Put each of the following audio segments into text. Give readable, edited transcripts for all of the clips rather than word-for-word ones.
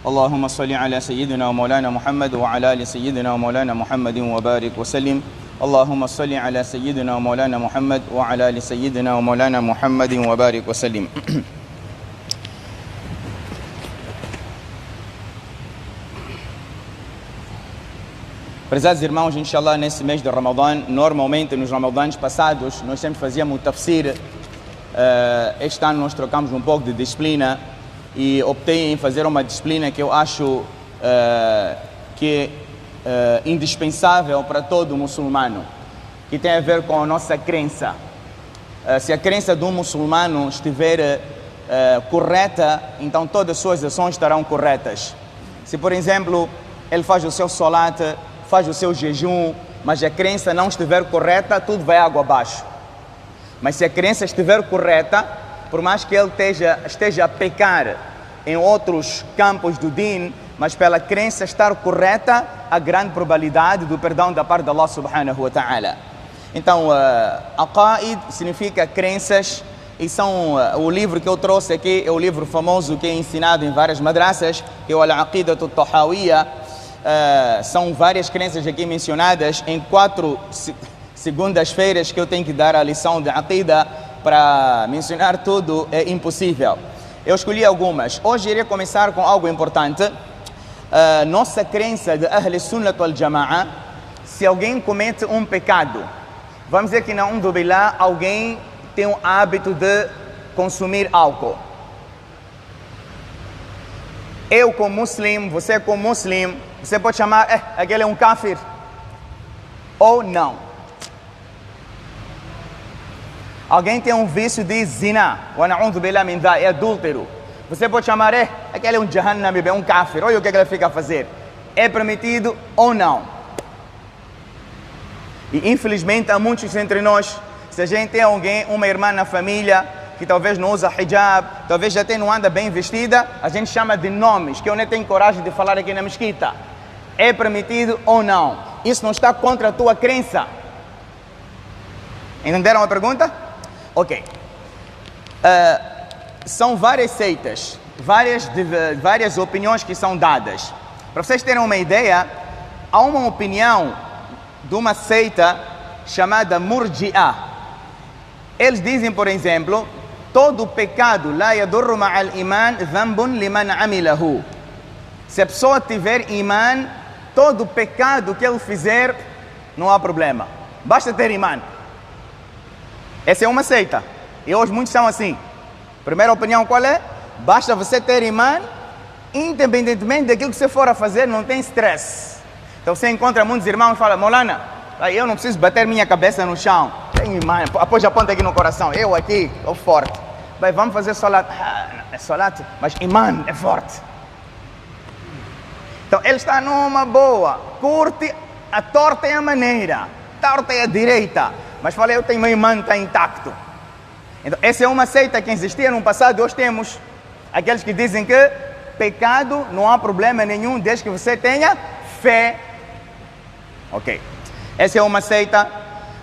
اللهم صل على سيدنا ومولانا محمد وعلى آل سيدنا ومولانا محمد وبارك وسلم. اللهم صل على سيدنا ومولانا محمد وعلى آل سيدنا ومولانا محمد وبارك وسلم. Prezados irmãos, inshallah, nesse mês de Ramadã, normalmente nos Ramadãs passados, nós sempre fazíamos o tafsir. Este ano nós trocamos um pouco de disciplina e optei em fazer uma disciplina que eu acho que é indispensável para todo muçulmano, que tem a ver com a nossa crença. Se a crença de um muçulmano estiver correta, então todas as suas ações estarão corretas. Se, por exemplo, ele faz o seu salat, faz o seu jejum, mas a crença não estiver correta, tudo vai água abaixo. Mas se a crença estiver correta, por mais que ele esteja a pecar em outros campos do din, mas pela crença estar correta, há grande probabilidade do perdão da parte de Allah subhanahu wa ta'ala. Então, Aqaid significa crenças, e são o livro que eu trouxe aqui, é o livro famoso que é ensinado em várias madrasas, que é o Al-Aqidat al-Tahawiyya. São várias crenças aqui mencionadas em 4 segundas-feiras que eu tenho que dar a lição de Aqida. Para mencionar tudo é impossível. Eu escolhi algumas. Hoje irei começar com algo importante. Nossa crença de Ahl Sunnah wal Jama'a, se alguém comete um pecado, vamos dizer que na Billah alguém tem o hábito de consumir álcool. Eu como muslim, você como muslim, você pode chamar, aquele é um kafir, ou não. Alguém tem um vício de zina, é adúltero. Você pode chamar, aquele é um jahannami, é um kafir, olha o que ele fica a fazer. É permitido ou não? E infelizmente há muitos entre nós, se a gente tem alguém, uma irmã na família, que talvez não usa hijab, talvez já não anda bem vestida, a gente chama de nomes, que eu nem tenho coragem de falar aqui na mesquita. É permitido ou não? Isso não está contra a tua crença. Entenderam a pergunta? Ok. São várias seitas, várias opiniões que são dadas. Para vocês terem uma ideia, há uma opinião de uma seita chamada Murji'a. Eles dizem, por exemplo, todo pecado, la yadurru ma'al iman dhanbun liman amilahu. Se a pessoa tiver iman, todo pecado que ele fizer, não há problema. Basta ter iman. Essa é uma seita. E hoje muitos são assim. Primeira opinião qual é? Basta você ter iman, independentemente daquilo que você for a fazer, não tem stress. Então você encontra muitos irmãos e fala, Maulana, eu não preciso bater minha cabeça no chão. Tenho iman, após a ponta aqui no coração. Eu aqui, estou forte. Vamos fazer salat. É salat, mas iman é forte. Então ele está numa boa, curte a torta e a maneira, torta e a direita. Mas falei, eu tenho meu imã, está intacto. Então, essa é uma seita que existia no passado. Hoje temos aqueles que dizem que pecado não há problema nenhum, desde que você tenha fé. Ok. Essa é uma seita.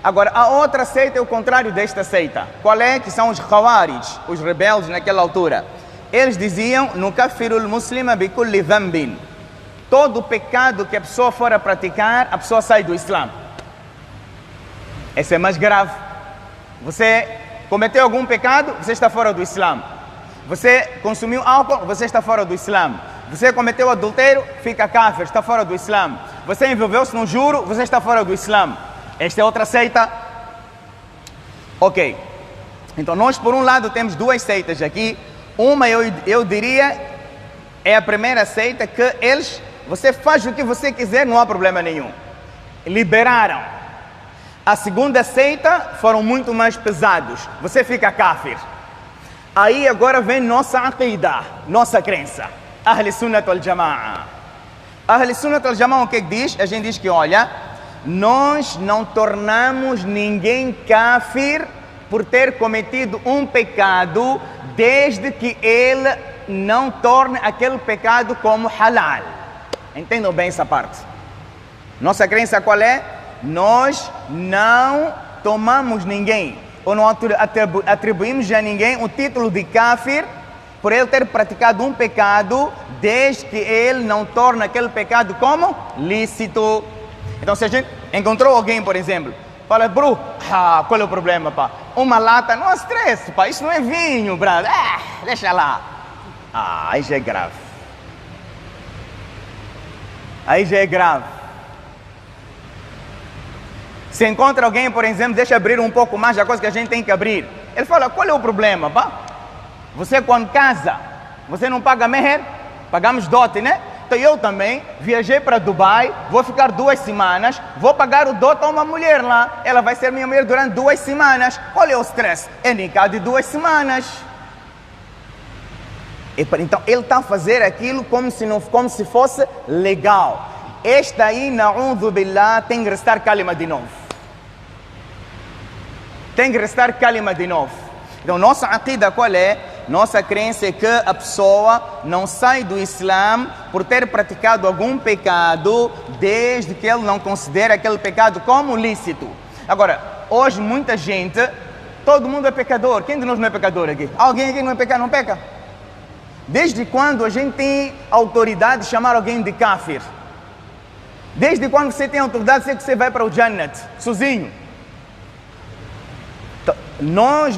Agora, a outra seita é o contrário desta seita. Qual é? Que são os Khawarij, os rebeldes naquela altura. Eles diziam, nukafirul muslima bi kulli dhanbin. Todo pecado que a pessoa for a praticar, a pessoa sai do Islã. Esse é mais grave. Você cometeu algum pecado, você está fora do Islã. Você consumiu álcool, você está fora do Islã. Você cometeu adultério, fica kafir, está fora do Islã. Você envolveu-se no juro, você está fora do Islã. Esta é outra seita. Ok. Então nós por um lado temos duas seitas aqui. Uma eu diria é a primeira seita, que eles, você faz o que você quiser, não há problema nenhum. Liberaram. A segunda seita foram muito mais pesados. Você fica kafir. Aí agora vem nossa aqidah, nossa crença. Ahl Sunnah wal Jama'a. Ahl Sunnah wal Jama'a o que diz? A gente diz que, olha, nós não tornamos ninguém kafir por ter cometido um pecado, desde que ele não torne aquele pecado como halal. Entendam bem essa parte. Nossa crença qual é? Nós não tomamos ninguém, ou não atribuímos a ninguém o título de kafir por ele ter praticado um pecado, desde que ele não torna aquele pecado como lícito. Então, se a gente encontrou alguém, por exemplo, fala, bro, qual é o problema, pá? Uma lata, não há stress, pá, isso não é vinho, brother. Deixa lá. Aí já é grave. Aí já é grave. Se encontra alguém, por exemplo, deixa abrir um pouco mais a coisa que a gente tem que abrir. Ele fala, qual é o problema, pá? Você quando casa, você não paga meher? Pagamos dote, né? Então eu também viajei para Dubai, vou ficar 2 semanas, vou pagar o dote a uma mulher lá. Ela vai ser minha mulher durante 2 semanas. Qual é o stress? É nikah de 2 semanas. Então ele está a fazer aquilo como se fosse legal. Este aí, na'udhu billah, tem que restar kalima de novo. Tem que restar kalima de novo. Então nossa aqida qual é? Nossa crença é que a pessoa não sai do Islã por ter praticado algum pecado, desde que ele não considera aquele pecado como lícito. Agora, hoje muita gente, todo mundo é pecador. Quem de nós não é pecador aqui? Alguém aqui não é pecador, não peca? Desde quando a gente tem autoridade de chamar alguém de kafir? Desde quando você tem autoridade de dizer que você vai para o Jannat, sozinho? Então,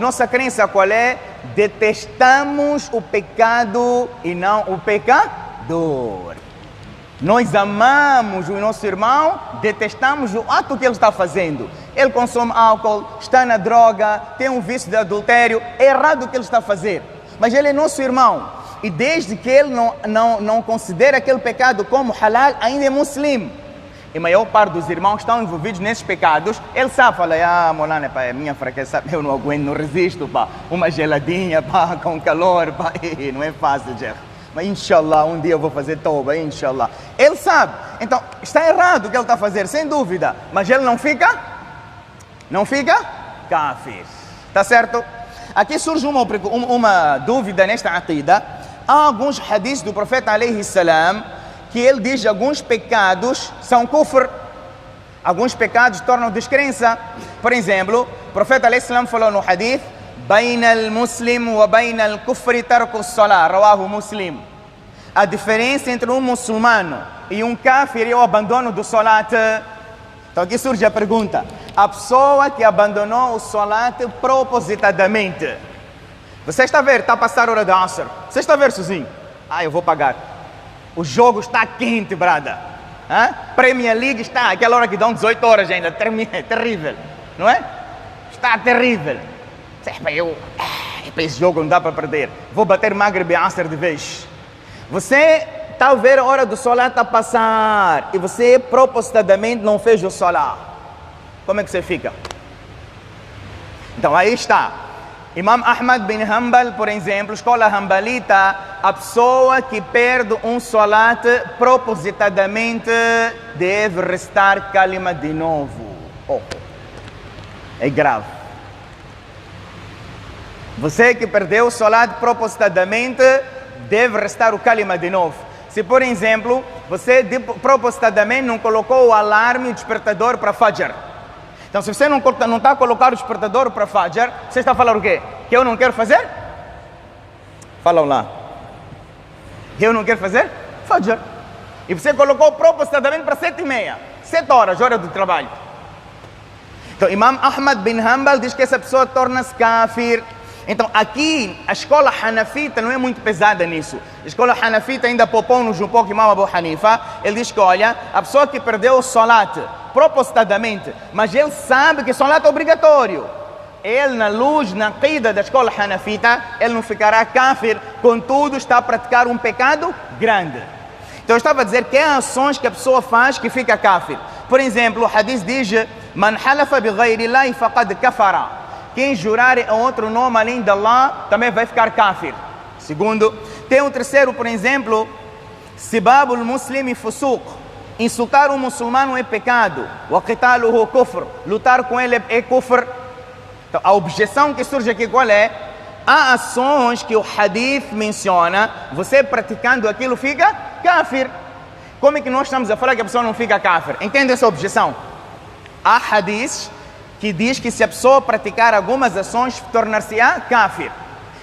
nossa crença qual é? Detestamos o pecado e não o pecador. Nós amamos o nosso irmão, detestamos o ato que ele está fazendo. Ele consome álcool, está na droga, tem um vício de adultério. É errado o que ele está a fazer, mas ele é nosso irmão. E desde que ele não considera aquele pecado como halal, ainda é muslim. E a maior parte dos irmãos estão envolvidos nesses pecados. Ele sabe, fala, Molana, pá, é minha fraqueza, eu não aguento, não resisto, pá. Uma geladinha, pá, com calor, pá, não é fácil, Jer. Mas inshallah, um dia eu vou fazer toba, inshallah. Ele sabe. Então, está errado o que ele está a fazer, sem dúvida. Mas ele não fica kafir. Está certo? Aqui surge uma dúvida nesta aqida. Há alguns hadiths do profeta alayhi salam que ele diz que alguns pecados são kufr, alguns pecados tornam descrença. Por exemplo, o profeta alayhi salam falou no hadith: "Baina al-muslim wa baina al-kufri tarku as-salah", rawahu Muslim. A diferença entre um muçulmano e um kafir é o abandono do salat. Então aqui surge a pergunta: a pessoa que abandonou o salat propositadamente, você está a ver, está a passar a hora da Asr, você está a ver sozinho, eu vou pagar. O jogo está quente, brada. Premier League está, aquela hora que dão 18 horas ainda, é terrível, não é? Está terrível. Esse jogo não dá para perder. Vou bater Maghrib e Asr de vez. Você está a ver a hora do salat a passar e você propositadamente não fez o salat. Como é que você fica? Então aí está. Imam Ahmad bin Hanbal, por exemplo, escola Hanbalita, a pessoa que perde um salat propositadamente deve restar kalima de novo. É grave. Você que perdeu o salat propositadamente deve restar o kalima de novo. Se, por exemplo, você propositadamente não colocou o alarme, o despertador para Fajr. Então, se você não está a colocar o despertador para Fajr, você está a falar o quê? Que eu não quero fazer? Falam lá. Eu não quero fazer? Fajr. E você colocou propositadamente para 7h30. 7 horas, hora do trabalho. Então, Imam Ahmad bin Hanbal diz que essa pessoa torna-se kafir. Então, aqui, a escola Hanafita não é muito pesada nisso. A escola Hanafita ainda poupou-nos um pouco Imam Abu Hanifa. Ele diz que, olha, a pessoa que perdeu o salat propositadamente, mas ele sabe que o salat é obrigatório, ele, na luz, na aqida da escola Hanafita, ele não ficará kafir, contudo está a praticar um pecado grande. Então eu estava a dizer que há ações que a pessoa faz que fica kafir. Por exemplo, o hadith diz: "Man halafa bi ghayri Allahi faqad kafara", quem jurar a outro nome além de Allah também vai ficar kafir. Segundo, tem um terceiro, por exemplo, "Sibabul muslimi fusuq", insultar um muçulmano é pecado. "Wa qitaluhu kufr", lutar com ele é kufr. Então, a objeção que surge aqui qual é? Há ações que o hadith menciona, você praticando aquilo fica kafir. Como é que nós estamos a falar que a pessoa não fica kafir? Entende essa objeção? Há hadiths que diz que se a pessoa praticar algumas ações, tornar-se-á kafir.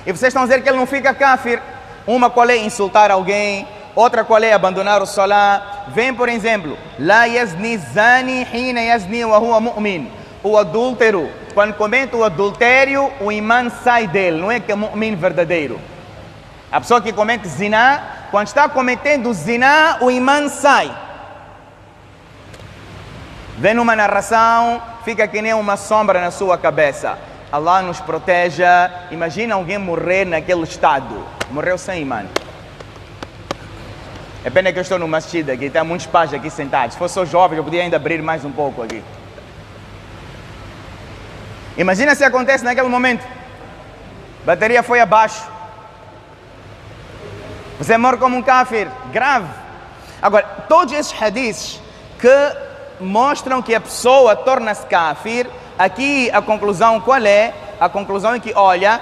E vocês estão a dizer que ele não fica kafir. Uma qual é insultar alguém, outra qual é abandonar o salah. Vem, por exemplo, La yazni zani hina yazni wa huwa mu'min. O adúltero, quando comete o adultério, o imã sai dele, não é que é mu'min verdadeiro. A pessoa que comete zina, quando está cometendo zina, o imã sai. Vem numa narração, fica que nem uma sombra na sua cabeça. Allah nos proteja. Imagina alguém morrer naquele estado. Morreu sem imã. É pena que eu estou no masjid aqui, tem muitos pais aqui sentados. Se fosse só jovem, eu podia ainda abrir mais um pouco aqui. Imagina se acontece naquele momento. Bateria foi abaixo. Você morre como um kafir. Grave. Agora, todos esses hadiths que mostram que a pessoa torna-se kafir, aqui a conclusão qual é? A conclusão é que, olha,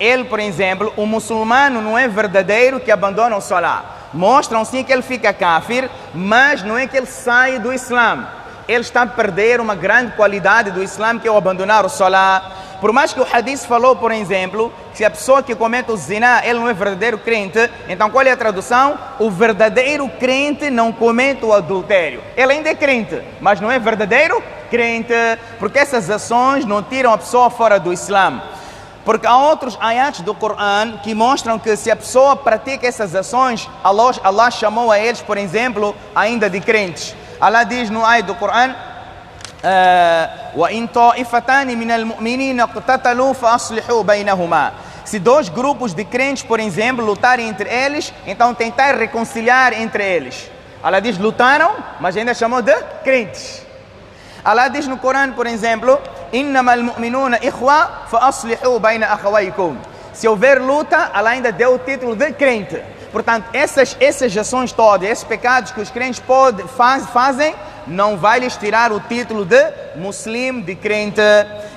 ele, por exemplo, o muçulmano não é verdadeiro que abandona o salah. Mostram sim que ele fica kafir, mas não é que ele sai do Islã. Ele está a perder uma grande qualidade do Islã, que é o abandonar o salah. Por mais que o hadith falou, por exemplo, que se a pessoa que comete o zina, ele não é verdadeiro crente, então qual é a tradução? O verdadeiro crente não comete o adultério. Ele ainda é crente, mas não é verdadeiro crente, porque essas ações não tiram a pessoa fora do Islã. Porque há outros ayats do Coran que mostram que se a pessoa pratica essas ações, Allah chamou a eles, por exemplo, ainda de crentes. Allah diz no ayat do Coran: وَإِن طَائِفَتَانِ مِنَ الْمُؤْمِنِينَ اقْتَتَلُوا فَأَصْلِحُوا بَيْنَهُمَا. Se dois grupos de crentes, por exemplo, lutarem entre eles, então tentar reconciliar entre eles. Allah diz lutaram, mas ainda chamou de crentes. Allah diz no Corão, por exemplo: إِنَّمَا الْمُؤْمِنُونَ إِخْوَةٌ فَأَصْلِحُوا بَيْنَ أَخَوَيْكُمْ. Se houver luta, Allah ainda deu o título de crente. Portanto, essas ações todas, esses pecados que os crentes fazem, não vai lhes tirar o título de muslim, de crente.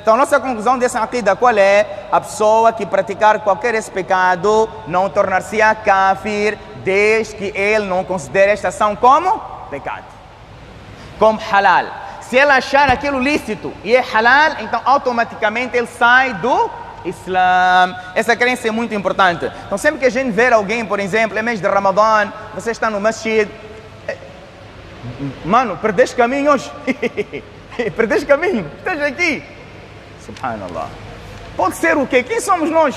Então, nossa conclusão dessa aqida qual é? A pessoa que praticar qualquer esse pecado não tornar-se-á kafir, desde que ele não considere esta ação como pecado, como halal. Se ele achar aquilo lícito e é halal, então automaticamente ele sai do Islã. Essa crença é muito importante. Então sempre que a gente ver alguém, por exemplo, é mês de Ramadã, você está no masjid, mano, perdeste caminho hoje. Perdeste caminho, estás aqui. Subhanallah. Pode ser o quê? Quem somos nós?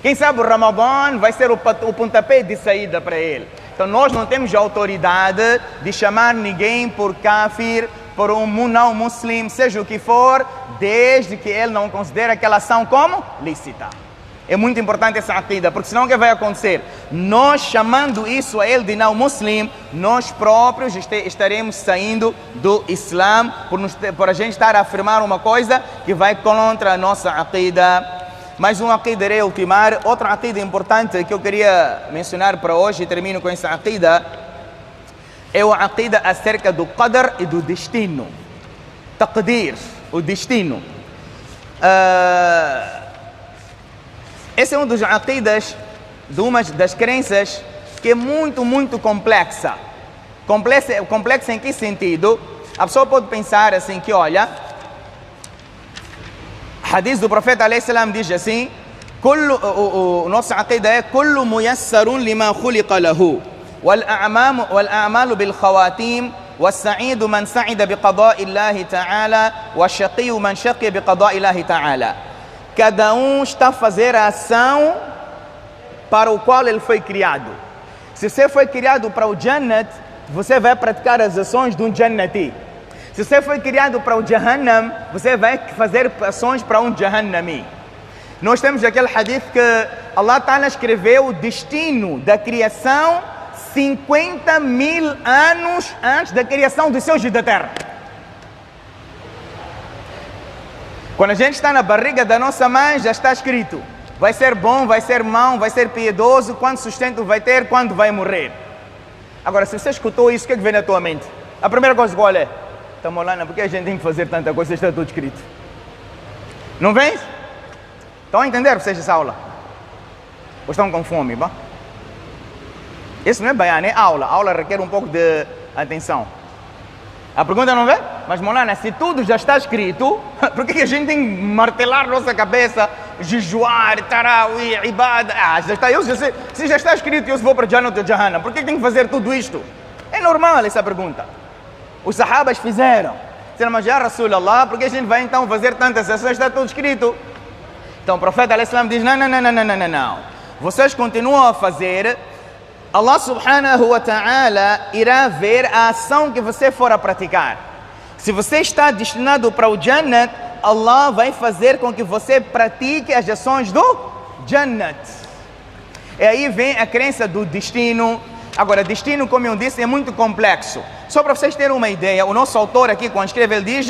Quem sabe o Ramadã vai ser o pontapé de saída para ele. Então nós não temos autoridade de chamar ninguém por kafir, por um não muslim, seja o que for, desde que ele não considere aquela ação como lícita. É muito importante essa aqida, porque senão o que vai acontecer? Nós chamando isso a ele de não muslim, nós próprios estaremos saindo do Islã, por a gente estar a afirmar uma coisa que vai contra a nossa aqida. Mais uma aqida irei ultimar. Outra aqida importante que eu queria mencionar para hoje, e termino com essa aqida, é a aqida acerca do qadr e do destino. Taqdir, o destino. Esse é um dos aqidas, de uma das crenças que é muito, muito complexa. Complexa em que sentido? A pessoa pode pensar assim que, olha, hadith do profeta alayhi salam diz assim: o nosso aqida é kullu muyassarun lima khuliqa lahu والأعمال بالخواتيم والسعيد من سعد بقضاء الله تعالى والشقي من شقي بقضاء الله تعالى. Cada está a fazer a ação para o qual ele foi criado. Se você foi criado para o Jannat, você vai praticar as ações de um Jannati. Se você foi criado para o Jahannam, você vai fazer ações para um Jahannami. Nós temos aquele hadith que Allah Ta'ala escreveu o destino da criação 50.000 anos antes da criação dos céus e da terra. Quando a gente está na barriga da nossa mãe, já está escrito: vai ser bom, vai ser mau, vai ser piedoso, quanto sustento vai ter, quando vai morrer. Agora, se você escutou isso, o que é que vem na tua mente? A primeira coisa qual é? Estamos lá, porque a gente tem que fazer tanta coisa, está tudo escrito. Não vem? Estão a entender vocês essa aula? Ou estão com fome, bah? Isso não é bayan, é aula. A aula requer um pouco de atenção. A pergunta não vem? Mas, Molana, se tudo já está escrito, por que a gente tem que martelar nossa cabeça jejuar, tarawih, ibada. Se já está escrito que eu vou para Jannat ou Jahannam, por que tem que fazer tudo isto? É normal essa pergunta. Os sahabas fizeram. Disseram, mas já Rasulallah, por que a gente vai então fazer tantas sessões? Está tudo escrito. Então o profeta ﷺ diz, não. Vocês continuam a fazer, Allah subhanahu wa ta'ala irá ver a ação que você for a praticar. Se você está destinado para o Jannat, Allah vai fazer com que você pratique as ações do Jannat. E aí vem a crença do destino. Agora, destino, como eu disse, é muito complexo. Só para vocês terem uma ideia, o nosso autor aqui, quando escreve, ele diz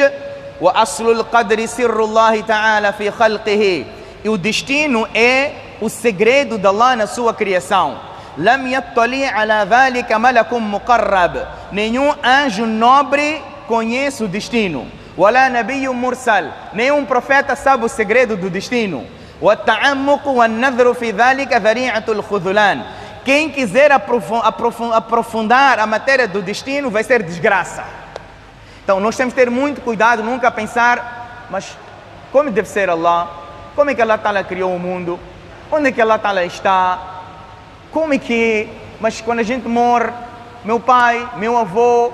وَأَصْلُ الْقَدْرِ سِرُّ اللَّهِ تَعَالَى فِي خَلْقِهِ. E o destino é o segredo de Allah na sua criação. لَمْ يَطَّلِعْ عَلَى ذَلِكَ مَلَكٌ مُقَرَّبٌ. Nenhum anjo nobre conhece o destino. وَلَا نَبِيٌّ مُرْسَلٌ. Nenhum profeta sabe o segredo do destino. وَالتَّعَمُّقُ وَالنَّذْرُ فِي ذَلِكَ ذَرِيعَةُ الْخُذُلَانِ. Quem quiser aprofundar a matéria do destino vai ser desgraça. Então nós temos que ter muito cuidado, nunca pensar, mas como deve ser Allah? Como é que Allah Ta'ala criou o mundo? Onde é que Allah Ta'ala está? Como é que... Mas quando a gente morre, meu pai, meu avô,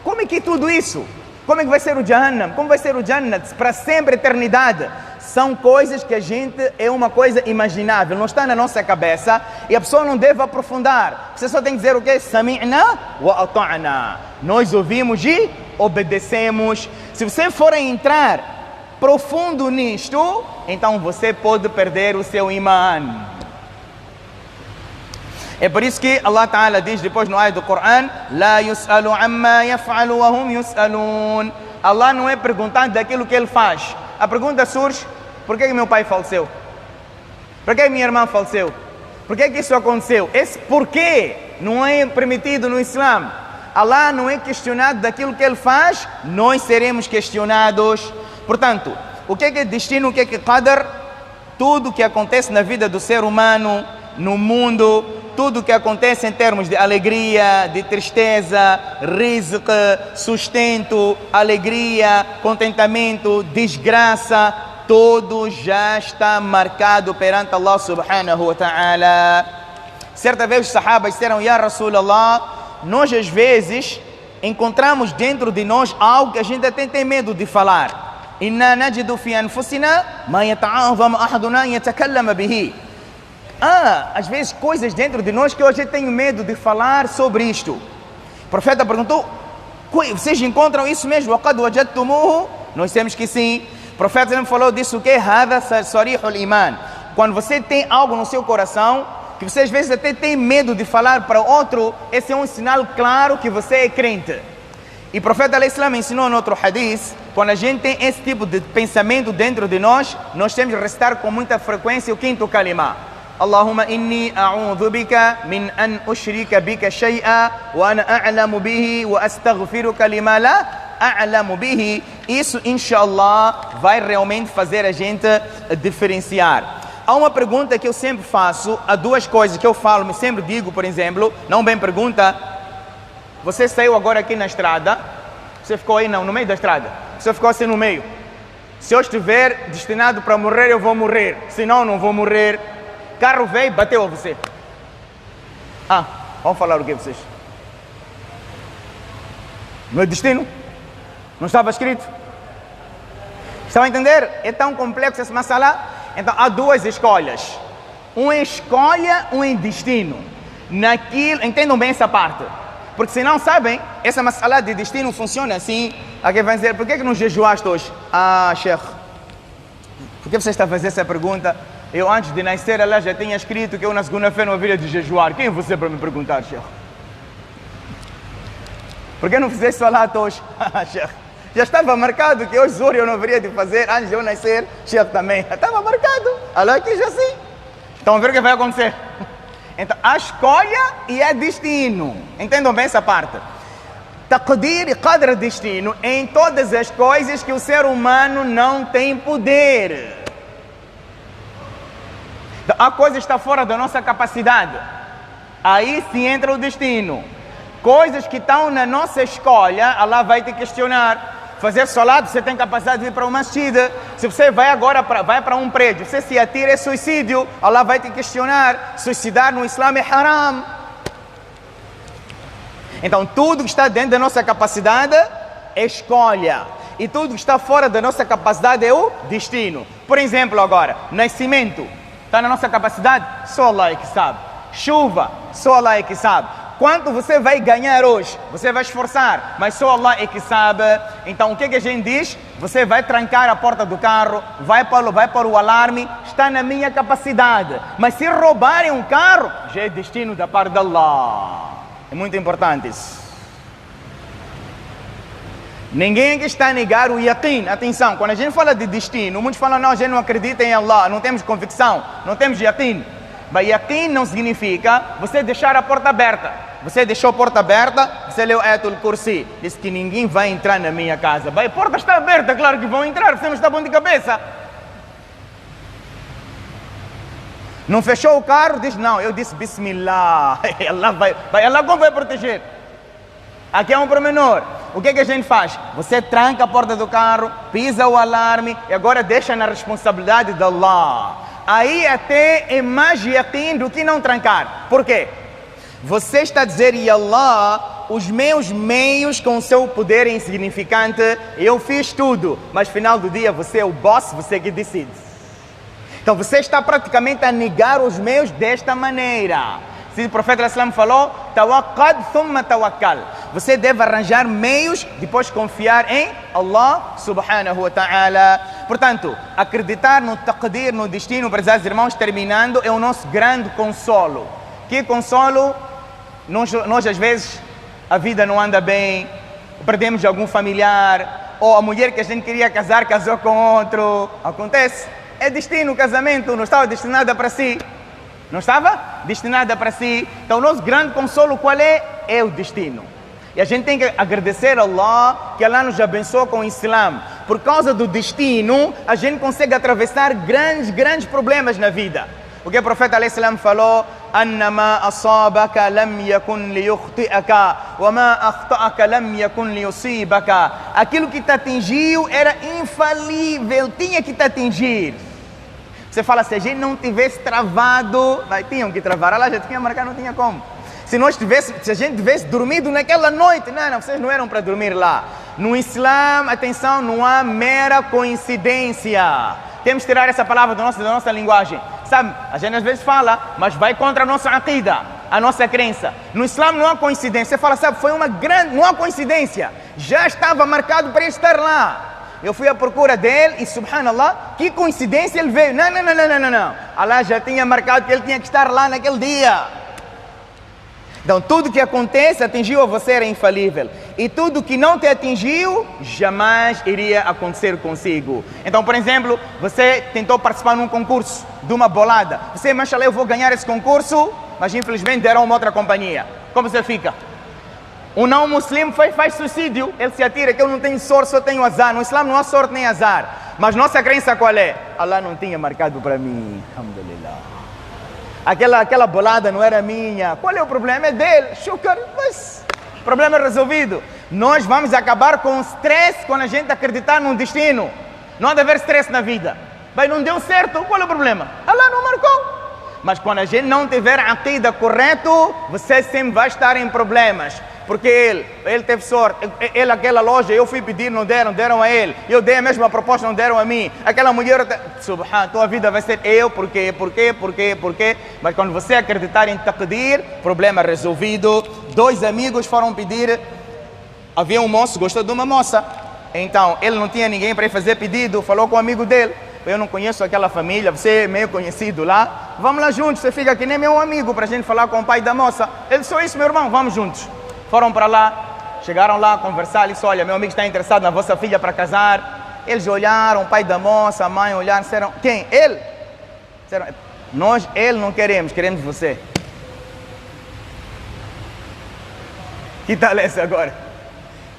como é que é tudo isso? Como é que vai ser o Jahannam? Como vai ser o Jannat para sempre, eternidade? São coisas que a gente é uma coisa imaginável, não está na nossa cabeça e a pessoa não deve aprofundar. Você só tem que dizer o quê? Sami'na wa ata'na. Nós ouvimos e obedecemos. Se você for entrar profundo nisto, então você pode perder o seu imã. É por isso que Allah Ta'ala diz depois no ayat do Coran, La yus'alu amma yaf'alu wa hum yus'alun. Allah não é perguntado daquilo que ele faz. A pergunta surge, por que meu pai faleceu? Por que minha irmã faleceu? Por que isso aconteceu? Esse porquê não é permitido no Islã. Allah não é questionado daquilo que ele faz, nós seremos questionados. Portanto, o que é destino, o que é qadr? Tudo que acontece na vida do ser humano, no mundo, tudo que acontece em termos de alegria, de tristeza, rizq, sustento, alegria, contentamento, desgraça, tudo já está marcado perante Allah subhanahu wa ta'ala. Certa vez os sahabas disseram, Ya Rasulallah, nós às vezes encontramos dentro de nós algo que a gente até tem medo de falar. Inna najidu fi anfusina ma yata'azam ahaduna yatakallama bihi. Às vezes coisas dentro de nós que hoje eu tenho medo de falar sobre isto. O profeta perguntou, vocês encontram isso mesmo? وَقَدْ وَجَدْتُمُوهُ? Nós temos que sim. O profeta sempre falou disso, o que? هَذَا صَرِيحُ الْإِيمَانِ. Quando você tem algo no seu coração, que você às vezes até tem medo de falar para outro, esse é um sinal claro que você é crente. E o profeta al-Islam ensinou no outro hadith, quando a gente tem esse tipo de pensamento dentro de nós, nós temos que recitar com muita frequência o quinto kalimah. Allahumma inni a'udhu bika min an ushrika bika shay'a wa ana a'lamu bihi wa astaghfiruka lima la a'lamu bihi. Isso, inshallah, vai realmente fazer a gente diferenciar. Há uma pergunta que eu sempre faço, há duas coisas que eu falo, me sempre digo, por exemplo, não bem pergunta, você saiu agora aqui na estrada, você ficou aí não, no meio da estrada, você ficou assim no meio. Se eu estiver destinado para morrer, eu vou morrer, senão não vou morrer. Carro veio e bateu a você. Vamos falar o que vocês? Não é destino? Não estava escrito? Estão a entender? É tão complexo esse masala. Então há duas escolhas. Um é escolha, um é destino. Entendam bem essa parte. Porque se não sabem, essa masala de destino funciona assim. Alguém vai dizer, por que não jejuaste hoje? Sheikh, por que você está a fazer essa pergunta? Eu antes de nascer, Allah já tinha escrito que eu na segunda-feira não haveria de jejuar. Quem é você para me perguntar, Sheikh? Por que não fizeste salat hoje? Sheikh, já estava marcado que hoje Zuhr eu não haveria de fazer antes de eu nascer. Sheikh também. Estava marcado. Allah quis assim. Então, ver o que vai acontecer. Então, a escolha e a destino. Entendam bem essa parte. Taqdir e qadr destino em todas as coisas que o ser humano não tem poder. A coisa está fora da nossa capacidade. Aí sim entra o destino. Coisas que estão na nossa escolha, Allah vai te questionar. fazer salat, você tem capacidade de ir para uma masjid. Se você vai agora vai para um prédio, você se atira, é suicídio. Allah vai te questionar. Suicidar no Islã é haram. Então, tudo que está dentro da nossa capacidade é escolha. E tudo que está fora da nossa capacidade é o destino. Por exemplo, agora, nascimento. Está na nossa capacidade? Só Allah é que sabe. Chuva, só Allah é que sabe. Quanto você vai ganhar hoje? Você vai esforçar, mas só Allah é que sabe. Então, o que a gente diz? Você vai trancar a porta do carro, vai para o alarme, está na minha capacidade. Mas se roubarem um carro, já é destino da parte de Allah. É muito importante isso. Ninguém que está a negar o yaqeen. Atenção, quando a gente fala de destino, muitos falam, não, a gente não acredita em Allah, não temos convicção, não temos yaqeen. Mas yaqeen não significa você deixar a porta aberta. Você deixou a porta aberta, você leu Ayatul Kursi, disse que ninguém vai entrar na minha casa. Bem, a porta está aberta, claro que vão entrar, você não está bom de cabeça. Não fechou o carro, diz, não, eu disse Bismillah, Allah como vai proteger? Aqui é um pormenor. O que a gente faz? Você tranca a porta do carro, pisa o alarme e agora deixa na responsabilidade de Allah. Aí até é mais yaqeen do que não trancar. Por quê? Você está a dizer, e Allah, os meus meios com o seu poder é insignificante, eu fiz tudo, mas no final do dia você é o boss, você que decide. Então você está praticamente a negar os meios desta maneira. Se o profeta ﷺ falou, tawakkad thumma tawakkal. Você deve arranjar meios, depois confiar em Allah subhanahu wa ta'ala. Portanto, acreditar no taqdir, no destino, prezados irmãos, terminando, é o nosso grande consolo. Que consolo? Nós às vezes, a vida não anda bem, perdemos algum familiar, ou a mulher que a gente queria casar, casou com outro. Acontece. É destino, o casamento, não estava destinada para si. Não estava destinada para si. Então, o nosso grande consolo qual é? É o destino. E a gente tem que agradecer a Allah, que Allah nos abençoou com o Islã. Por causa do destino, a gente consegue atravessar grandes problemas na vida. O que o profeta ﷺ falou? Annama asabaka lam yakun liyukhti'aka wa ma akhta'aka lam yakun liyusibaka. Aquilo que te atingiu era infalível, tinha que te atingir. Você fala, se a gente não tivesse travado, tinham que travar, lá já tinha marcado, não tinha como. Se a gente tivesse dormido naquela noite, não, vocês não eram para dormir lá. No Islã, atenção, não há mera coincidência. Temos que tirar essa palavra da nossa linguagem. Sabe, a gente às vezes fala, mas vai contra a nossa aqida, a nossa crença. No Islã não há coincidência. Você fala, sabe, não há coincidência. Já estava marcado para estar lá. Eu fui à procura dele e, subhanallah, que coincidência ele veio. Não. Allah já tinha marcado que ele tinha que estar lá naquele dia. Então, tudo que acontece, atingiu a você, era infalível. E tudo que não te atingiu, jamais iria acontecer consigo. Então, por exemplo, você tentou participar num concurso, de uma bolada. Você, mashallah, eu vou ganhar esse concurso, mas infelizmente deram uma outra companhia. Como você fica? O não muçulmano faz suicídio, ele se atira, que eu não tenho sorte, só tenho azar. No Islã não há sorte nem azar. Mas nossa crença qual é? Allah não tinha marcado para mim. Alhamdulillah. Aquela bolada não era minha. Qual é o problema? É dele. Shukr, mas problema resolvido. Nós vamos acabar com o stress quando a gente acreditar num destino. Não há de haver stress na vida. Mas não deu certo, qual é o problema? Allah não marcou. Mas quando a gente não tiver a aqida correto, você sempre vai estar em problemas. Porque ele teve sorte, ele aquela loja, eu fui pedir, não deram a ele. Eu dei a mesma proposta, não deram a mim. Aquela mulher, subhan, tua vida vai ser por quê? Mas quando você acreditar em taqdir, problema resolvido. 2 amigos foram pedir, havia um moço, gostou de uma moça. Então, ele não tinha ninguém para ir fazer pedido, falou com o amigo dele. Eu não conheço aquela família, você é meio conhecido lá. Vamos lá juntos, você fica aqui nem meu amigo para a gente falar com o pai da moça. Ele disse, isso meu irmão, vamos juntos. Foram para lá, chegaram lá a conversar, ele disse, olha, meu amigo está interessado na vossa filha para casar. Eles olharam, o pai da moça, a mãe olharam, disseram, quem? Ele? Disseram, ele não queremos você. Que tal essa agora?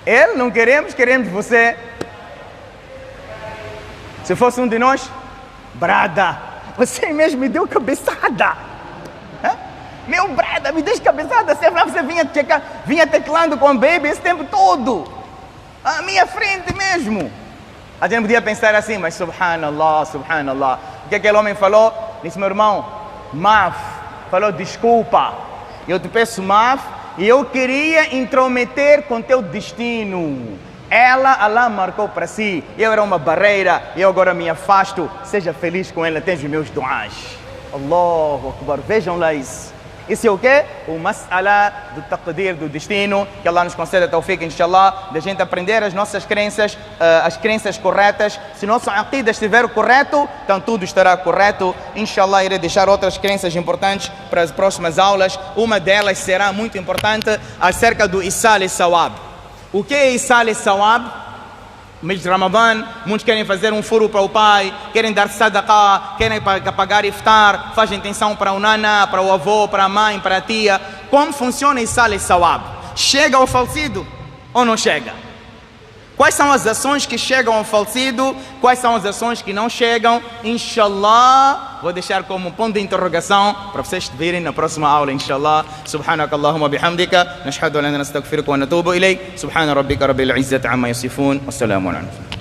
Ele não queremos você. Se fosse um de nós, brada, você mesmo me deu cabeçada. Meu brada, me deixa cabeçada. Você vinha teclando com o baby esse tempo todo. À minha frente mesmo. A gente podia pensar assim, mas subhanallah, subhanallah. O que aquele homem falou? Disse, meu irmão, maaf. Falou, desculpa. Eu te peço maaf e eu queria intrometer com teu destino. Allah marcou para si. Eu era uma barreira e eu agora me afasto. Seja feliz com ela, tens os meus duás. Allahu Akbar. Vejam lá isso. Isso é o quê? O mas'ala do taqdir, do destino, que Allah nos conceda tawfiq, inshallah, da gente aprender as nossas crenças, as crenças corretas. Se nosso aqida estiver correto, então tudo estará correto. Inshallah, irei deixar outras crenças importantes para as próximas aulas. Uma delas será muito importante, acerca do Isal e Sawab. O que é Isal e Sawab? Mês de Ramadã, muitos querem fazer um furo para o pai, querem dar sadaqah, querem pagar iftar, fazem intenção para o nana, para o avô, para a mãe, para a tia. Como funciona Isal e Sawab? Chega ao falecido ou não chega? Quais são as ações que chegam ao falecido? Quais são as ações que não chegam? Inshallah, vou deixar como ponto de interrogação para vocês virem na próxima aula, inshallah. Subhanakallahumma bihamdika, nashhadu an la ilaha illa anta nastaghfiruka wa natubu ilayk. Subhana rabbika rabbil izzati amma yasifun. Wassalamu alaikum.